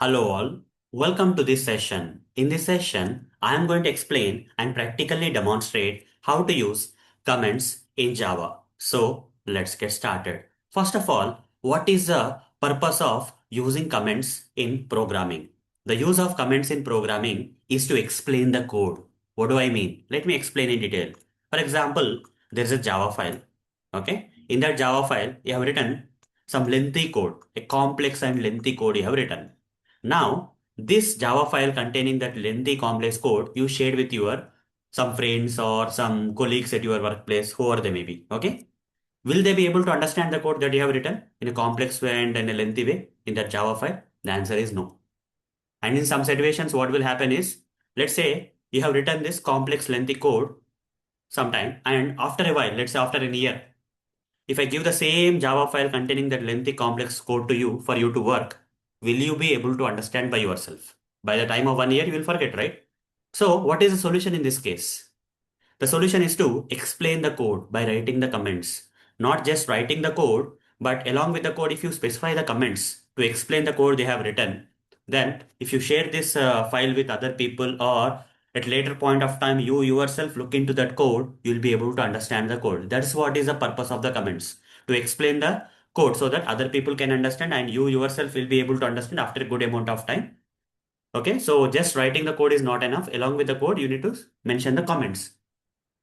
Hello all, welcome to this session. In this session, I am going to explain and practically demonstrate how to use comments in Java. So let's get started. First of all, what is the purpose of using comments in programming? The use of comments in programming is to explain the code. What do I mean? Let me explain in detail. For example, there is a Java file. Okay. In that Java file, you have written some lengthy code, a complex and lengthy code you have written. Now, this Java file containing that lengthy complex code you shared with your some friends or some colleagues at your workplace, whoever they may be. Okay. Will they be able to understand the code that you have written in a complex way and in a lengthy way in that Java file? The answer is no. And in some situations, what will happen is, let's say you have written this complex lengthy code sometime, and after a while, let's say after a year, if I give the same Java file containing that lengthy complex code to you for you to work, will you be able to understand by yourself? By the time of 1 year, you will forget, right? So what is the solution in this case? The solution is to explain the code by writing the comments. Not just writing the code, but along with the code, if you specify the comments to explain the code they have written, then if you share this file with other people or at later point of time you yourself look into that code, you'll be able to understand the code. That's what is the purpose of the comments, to explain the code so that other people can understand and you yourself will be able to understand after a good amount of time. Okay, so just writing the code is not enough. Along with the code, you need to mention the comments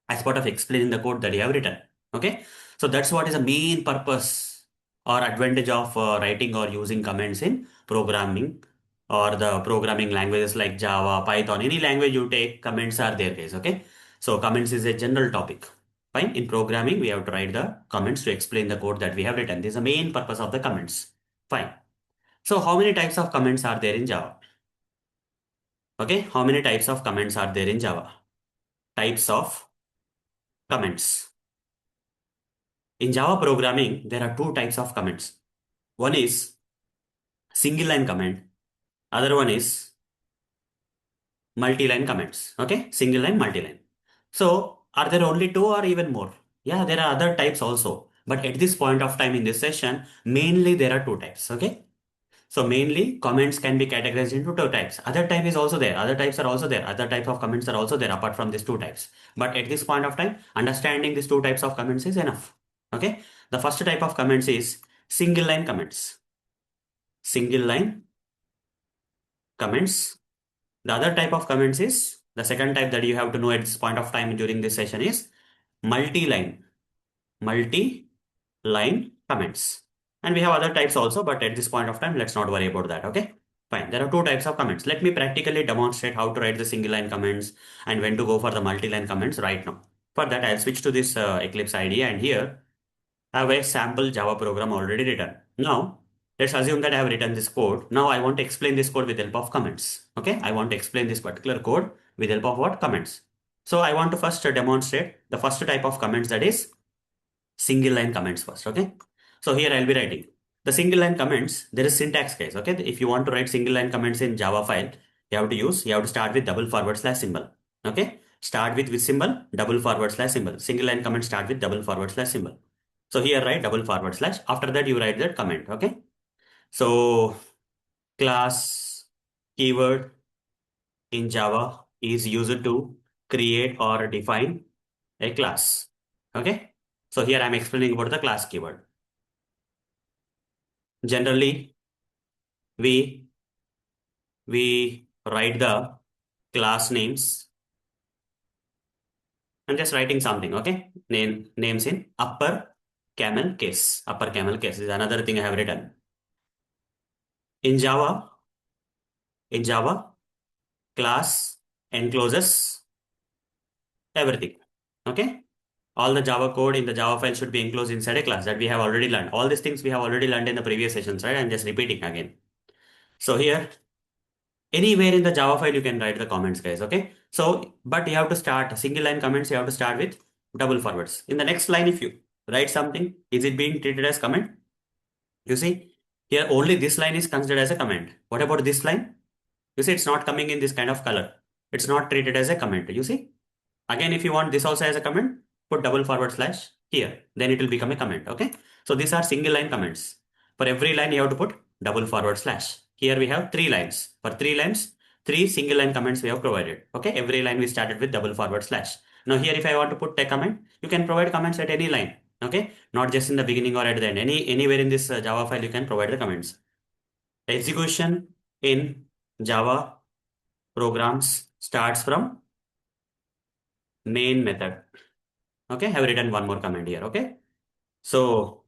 as part of explaining the code that you have written. Okay, so that's what is the main purpose or advantage of writing or using comments in programming or the programming languages like Java, Python, any language you take, comments are there, guys. Okay, so comments is a general topic. Fine. In programming, we have to write the comments to explain the code that we have written. This is the main purpose of the comments. Fine. So how many types of comments are there in Java? Okay, how many types of comments are there in Java? Types of comments. In Java programming, there are two types of comments. One is single line comment. Other one is multi-line comments. Okay, single line, multi-line. So are there only two or even more? Yeah, there are other types also. But at this point of time in this session, mainly there are two types. Okay. So mainly comments can be categorized into two types. Other type is also there. Other types are also there. Other types of comments are also there apart from these two types. But at this point of time, understanding these two types of comments is enough. Okay. The first type of comments is single line comments. Single line comments. The other type of comments is the second type that you have to know at this point of time during this session is multi-line. Multi-line comments. And we have other types also, but at this point of time, let's not worry about that. Okay. Fine. There are two types of comments. Let me practically demonstrate how to write the single line comments and when to go for the multi-line comments right now. For that, I'll switch to this Eclipse IDE and here I have a sample Java program already written. Now, let's assume that I have written this code. Now I want to explain this code with help of comments. Okay, I want to explain this particular code with help of what? Comments. So I want to first demonstrate the first type of comments, that is single line comments first. Okay, so here I'll be writing the single line comments. There is syntax, guys. Okay, if you want to write single line comments in Java file, you have to start with double forward slash symbol. Okay, start with which symbol? Double forward slash symbol. Single line comments start with double forward slash symbol. So here write double forward slash. After that you write that comment. Okay. So class keyword in Java is used to create or define a class. Okay. So here I'm explaining about the class keyword. Generally, we write the class names. I'm just writing something. Okay. Names in upper camel case. Upper camel case is another thing I have written. In Java, in Java, class encloses everything. Okay. All the Java code in the Java file should be enclosed inside a class, that we have already learned. All these things we have already learned in the previous sessions, right? I'm just repeating again. So here, anywhere in the Java file, you can write the comments, guys. Okay. So, but you have to start single line comments. You have to start with double forwards. In the next line, if you write something, is it being treated as comment? You see, here only this line is considered as a comment. What about this line? You see, it's not coming in this kind of color. It's not treated as a comment. You see, again, if you want this also as a comment, put double forward slash here. Then it will become a comment. Okay. So these are single line comments. For every line, you have to put double forward slash. Here we have three lines. For three lines, three single line comments we have provided. Okay, every line we started with double forward slash. Now here if I want to put a comment, you can provide comments at any line. Okay, not just in the beginning or at the end. Anywhere in this Java file you can provide the comments. Execution in Java programs starts from main method. Okay, I have written one more comment here. Okay, so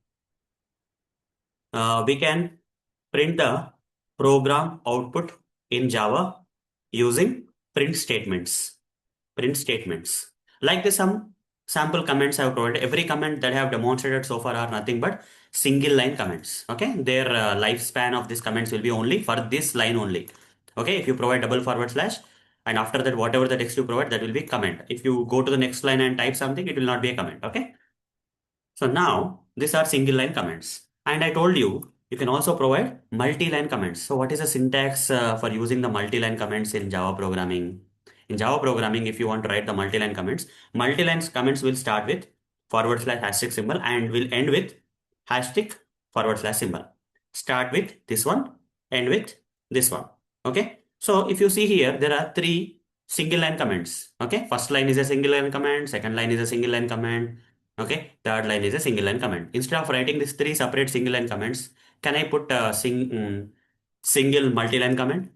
we can print the program output in Java using print statements. Print statements. Like the some sample comments I have provided. Every comment that I have demonstrated so far are nothing but single line comments. Okay, their lifespan of these comments will be only for this line only. Okay, if you provide double forward slash and after that whatever the text you provide that will be comment. If you go to the next line and type something, it will not be a comment. Okay. So now these are single line comments. And I told you, you can also provide multi-line comments. So what is the syntax for using the multi-line comments in Java programming? In Java programming, if you want to write the multi-line comments will start with forward slash hashtag symbol and will end with hashtag forward slash symbol. Start with this one, end with this one. Okay. So if you see here, there are three single line comments. Okay. First line is a single line comment. Second line is a single line comment. Okay, third line is a single line comment. Instead of writing these three separate single line comments, can I put a single multi-line comment?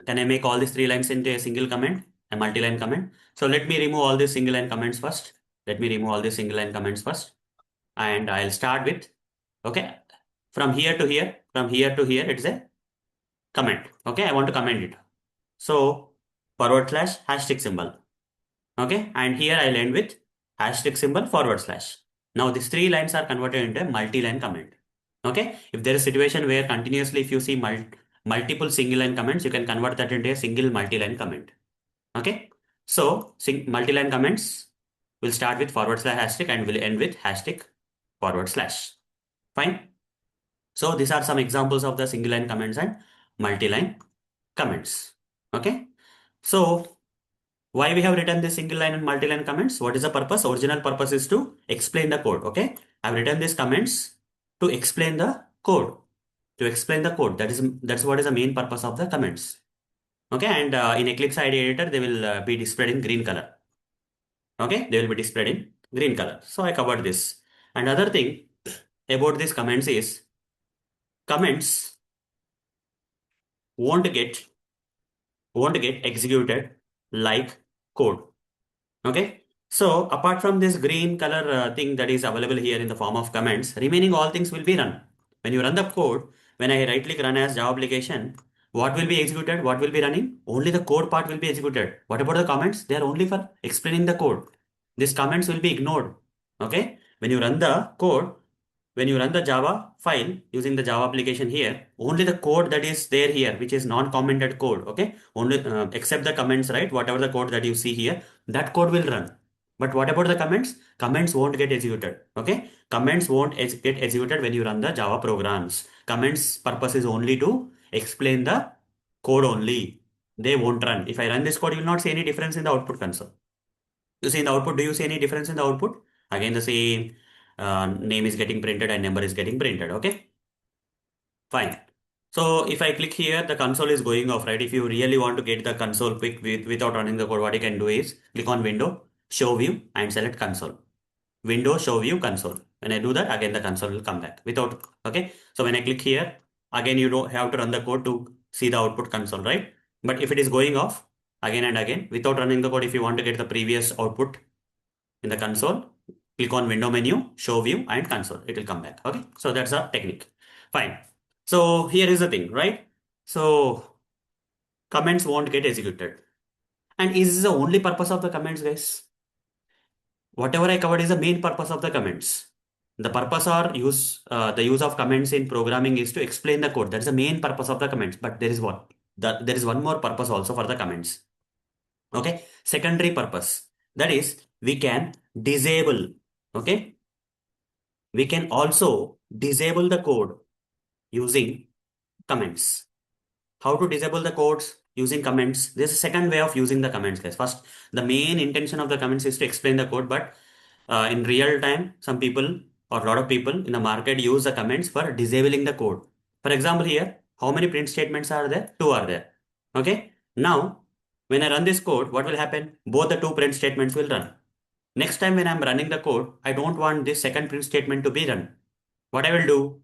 Can I make all these three lines into a single comment, a multi-line comment? So let me remove all these single line comments first. Let me remove all these single line comments first. And I'll start with, okay, from here to here, it's a comment. Okay, I want to comment it. So forward slash hashtag symbol. Okay, and here I'll end with hashtag symbol forward slash. Now these three lines are converted into a multi-line comment. Okay, if there is a situation where continuously if you see multiple single line comments, you can convert that into a single multi-line comment. Okay, so multi-line comments will start with forward slash hashtag and will end with hashtag forward slash. Fine. So these are some examples of the single line comments and multi-line comments. Okay, so why we have written this single line and multi-line comments? What is the purpose? Original purpose is to explain the code. Okay, I've written these comments to explain the code. To explain the code. That's what is the main purpose of the comments. Okay, and in Eclipse IDE editor, they will be displayed in green color. Okay, they will be displayed in green color. So I covered this. Another thing about these comments is comments won't get executed like code. Okay. So apart from this green color thing that is available here in the form of comments, remaining all things will be run. When you run the code, when I right click run as Java application, what will be executed? What will be running? Only the code part will be executed. What about the comments? They are only for explaining the code. These comments will be ignored. Okay. When you run the code, when you run the Java file using the Java application here, only the code that is there here, which is non-commented code, okay, only except the comments, right? Whatever the code that you see here, that code will run. But what about the comments? Comments won't get executed. Okay, comments won't get executed when you run the Java programs. Comments purpose is only to explain the code only. They won't run. If I run this code, you will not see any difference in the output console. You see in the output, do you see any difference in the output? Again, the same name is getting printed and number is getting printed. Okay, fine. So if I click here, the console is going off, right? If you really want to get the console quick without running the code, what you can do is click on Window, Show View, and select Console. Window, Show View, Console. When I do that, again the console will come back without. Okay. So when I click here, again you don't have to run the code to see the output console, right? But if it is going off again and again without running the code, if you want to get the previous output in the console, click on Window menu, Show View, and Console. It will come back. Okay. So that's a technique. Fine. So here is the thing, right? So comments won't get executed. And is this the only purpose of the comments, guys? Whatever I covered is the main purpose of the comments. The purpose or the use of comments in programming is to explain the code. That is the main purpose of the comments. But there is what? There is one more purpose also for the comments. Okay, secondary purpose. That is we can disable. Okay, we can also disable the code using comments. How to disable the codes using comments? There's a second way of using the comments, guys. First, the main intention of the comments is to explain the code, but in real time, some people or a lot of people in the market use the comments for disabling the code. For example, here, How many print statements are there? Two are there. Okay. Now, when I run this code, what will happen? Both the two print statements will run. Next time when I'm running the code, I don't want this second print statement to be run. What I will do,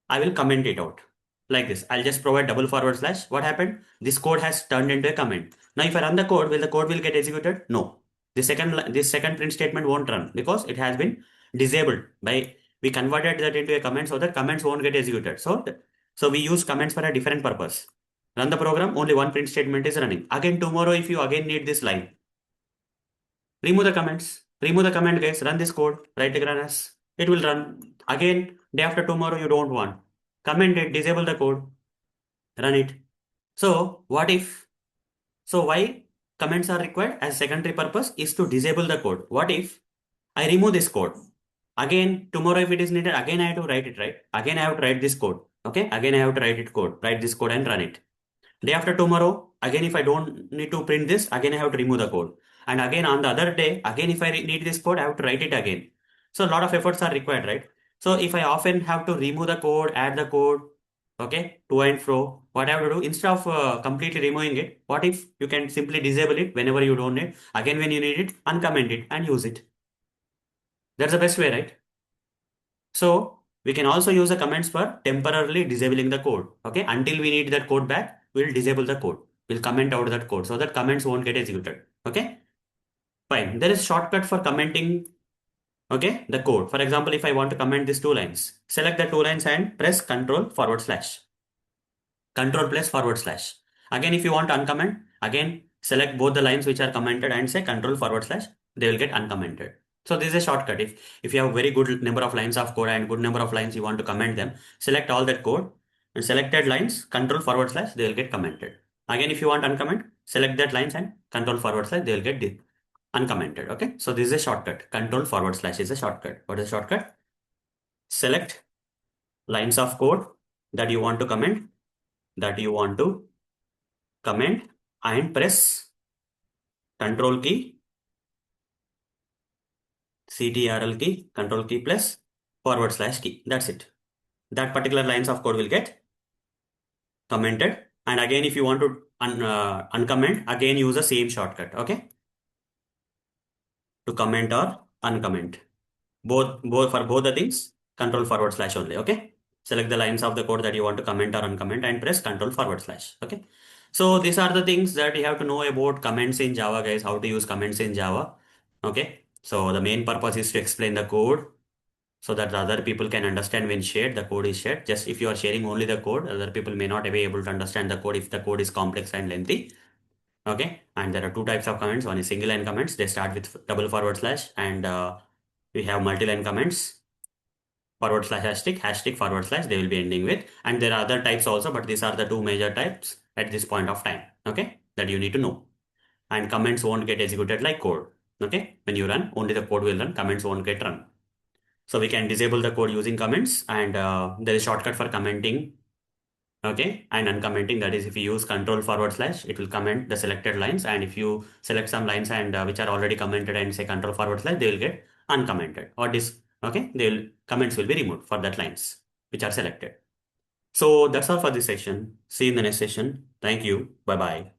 I will comment it out like this. I'll just provide double forward slash. What happened? This code has turned into a comment. Now, if I run the code, will the code will get executed? No. This second print statement won't run because it has been disabled by we converted that into a comment so that comments won't get executed. So we use comments for a different purpose. Run the program, only one print statement is running. Again, tomorrow, if you again need this line, remove the comments. Remove the comment, guys. Run this code. Write the run as. It will run. Again, day after tomorrow, you don't want. Comment it. Disable the code. Run it. So, what if? So, why comments are required as secondary purpose is to disable the code. What if I remove this code? Again, tomorrow, if it is needed, again I have to write it, right? Again, I have to write this code. Okay? Again, I have to write this code and run it. Day after tomorrow, again, if I don't need to print this, again, I have to remove the code. And again, on the other day, again, if I need this code, I have to write it again. So a lot of efforts are required, right? So if I often have to remove the code, add the code, okay, to and fro, what I have to do, instead of completely removing it, what if you can simply disable it whenever you don't need, again, when you need it, uncomment it and use it. That's the best way, right? So we can also use the comments for temporarily disabling the code. Okay, until we need that code back, we'll disable the code. We'll comment out that code so that comments won't get executed. Okay, fine. There is shortcut for commenting. Okay, the code. For example, if I want to comment these two lines, select the two lines and press Ctrl forward slash. Control plus forward slash. Again, if you want to uncomment, again select both the lines which are commented and say Control forward slash. They will get uncommented. So this is a shortcut. If you have very good number of lines of code and good number of lines you want to comment them, select all that code and selected lines Control forward slash they will get commented. Again, if you want uncomment, select that lines and Control forward slash they will get uncommented. Okay. So this is a shortcut. Control forward slash is a shortcut. What is a shortcut? Select lines of code that you want to comment and press Control key, Ctrl key, Control key plus forward slash key. That's it. That particular lines of code will get commented. And again, if you want to uncomment, again use the same shortcut. Okay. To comment or uncomment. Both for both the things, Control forward slash only. Okay. Select the lines of the code that you want to comment or uncomment and press Control forward slash. Okay. So these are the things that you have to know about comments in Java, guys, how to use comments in Java. Okay. So the main purpose is to explain the code so that the other people can understand when shared, the code is shared. Just if you are sharing only the code, other people may not be able to understand the code if the code is complex and lengthy. Okay. And there are two types of comments. One is single line comments. They start with double forward slash and we have multi-line comments. Forward slash hashtag forward slash they will be ending with, and there are other types also, but these are the two major types at this point of time. Okay, that you need to know. And comments won't get executed like code. Okay, when you run, only the code will run, comments won't get run. So we can disable the code using comments, and there is shortcut for commenting. Okay, and uncommenting, that is if you use Control forward slash, it will comment the selected lines, and if you select some lines and which are already commented and say Control forward slash, they will get uncommented or this. Okay, comments will be removed for that lines which are selected. So that's all for this session. See you in the next session. Thank you. Bye bye.